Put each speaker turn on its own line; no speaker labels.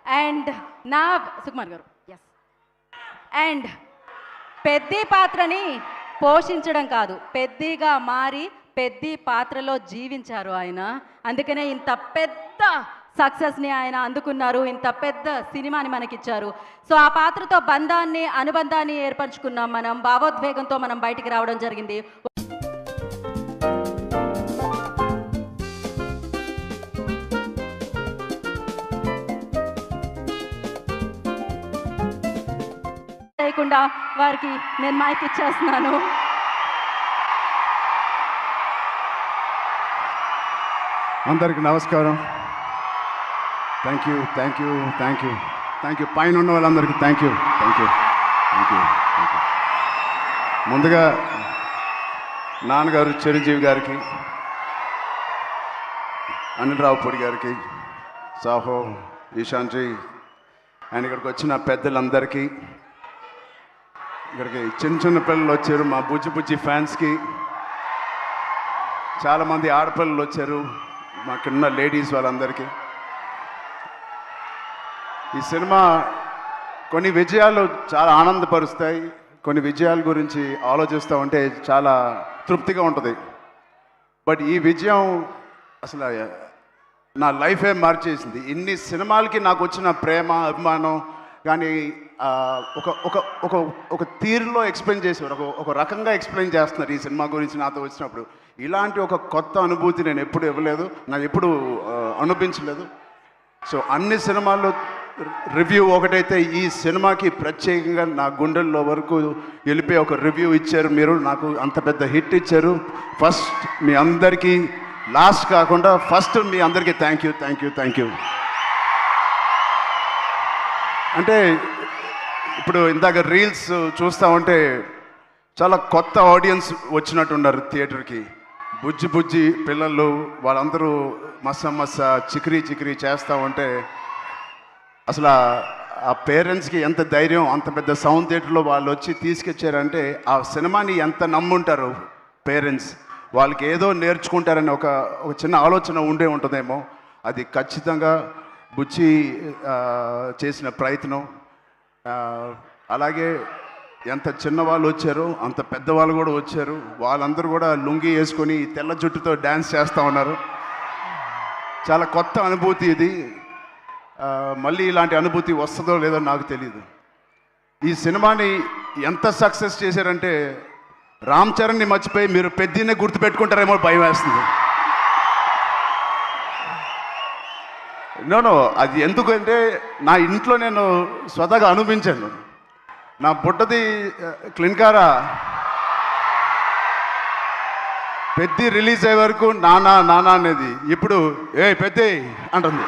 And నా సుకుమార్ గారు yes. And Peddi పాత్రని పోషించడం కాదు, పెద్దిగా మారి పెద్ది పాత్రలో జీవించారు ఆయన. అందుకనే ఇంత పెద్ద సక్సెస్ని ఆయన అందుకున్నారు, ఇంత పెద్ద సినిమాని మనకిచ్చారు. సో ఆ పాత్రతో బంధాన్ని అనుబంధాన్ని ఏర్పరచుకున్నాం మనం, భావోద్వేగంతో మనం బయటికి రావడం జరిగింది. లేకుండా వారికి నేను మైక్ ఇచ్చేస్తున్నాను.
అందరికి నమస్కారం. Thank you thank you thank you thank you పైన ఉన్న వాళ్ళందరికీ thank you thank you thank you thank you. ముందుగా నాన్నగారు చిరంజీవి గారికి, అనిల్ రావుపూడి గారికి, సాహో, ఈశాన్జీ అండ్ ఇక్కడికి వచ్చిన పెద్దలందరికీ, ఇక్కడికి చిన్న చిన్న పిల్లలు వచ్చారు, మా బుజ్జి బుజ్జి ఫ్యాన్స్కి, చాలామంది ఆడపిల్లలు వచ్చారు, మాకున్న లేడీస్ వాళ్ళందరికీ. ఈ సినిమా కొన్ని విజయాలు చాలా ఆనందపరుస్తాయి, కొన్ని విజయాల గురించి ఆలోచిస్తూ ఉంటే చాలా తృప్తిగా ఉంటుంది. బట్ ఈ విజయం అసలు నా లైఫే మార్చేసింది. ఇన్ని సినిమాలకి నాకు వచ్చిన ప్రేమ అభిమానం కానీ ఒక ఒక ఒక ఒక తీరులో ఎక్స్ప్లెయిన్ చేసేవారు, ఒక రకంగా ఎక్స్ప్లెయిన్ చేస్తున్నారు ఈ సినిమా గురించి నాతో వచ్చినప్పుడు. ఇలాంటి ఒక కొత్త అనుభూతి నేను ఎప్పుడు ఇవ్వలేదు, నాకు ఎప్పుడు అనిపించలేదు. సో అన్ని సినిమాల్లో రివ్యూ ఒకటైతే ఈ సినిమాకి ప్రత్యేకంగా నా గుండెల్లో వరకు వెళ్ళిపోయి ఒక రివ్యూ ఇచ్చారు మీరు, నాకు అంత పెద్ద హిట్ ఇచ్చారు. ఫస్ట్ మీ అందరికీ, లాస్ట్ కాకుండా ఫస్ట్ మీ అందరికీ thank you thank you thank you. అంటే ఇప్పుడు ఇందాక రీల్స్ చూస్తూ ఉంటే చాలా కొత్త ఆడియన్స్ వచ్చినట్టున్నారు థియేటర్కి. బుజ్జి బుజ్జి పిల్లలు వాళ్ళందరూ మస్స చికిరీ చికిరీ చేస్తూ ఉంటే అసలు ఆ పేరెంట్స్కి ఎంత ధైర్యం, అంత పెద్ద సౌండ్ థియేటర్లో వాళ్ళు వచ్చి తీసుకొచ్చారంటే ఆ సినిమాని ఎంత నమ్ముంటారు పేరెంట్స్. వాళ్ళకి ఏదో నేర్చుకుంటారని ఒక చిన్న ఆలోచన ఉండే ఉంటుందేమో. అది ఖచ్చితంగా బుజ్జి చేసిన ప్రయత్నం. అలాగే ఎంత చిన్నవాళ్ళు వచ్చారో అంత పెద్దవాళ్ళు కూడా వచ్చారు. వాళ్ళందరూ కూడా లుంగి వేసుకొని తెల్ల జుట్టుతో డ్యాన్స్ చేస్తూ ఉన్నారు. చాలా కొత్త అనుభూతి ఇది. మళ్ళీ ఇలాంటి అనుభూతి వస్తుందో లేదో నాకు తెలియదు. ఈ సినిమాని ఎంత సక్సెస్ చేశారంటే రామ్ చరణ్ని మర్చిపోయి మీరు పెద్దినే గుర్తుపెట్టుకుంటారేమో భయం వేస్తుంది. నో అది ఎందుకంటే నా ఇంట్లో నేను స్వతహాగా అనిపించాను. నా బుట్టది క్లిన్కారా పెద్ది రిలీజ్ అయ్యే వరకు నానా నానా అనేది ఇప్పుడు ఏ పెద్ది అంటుంది.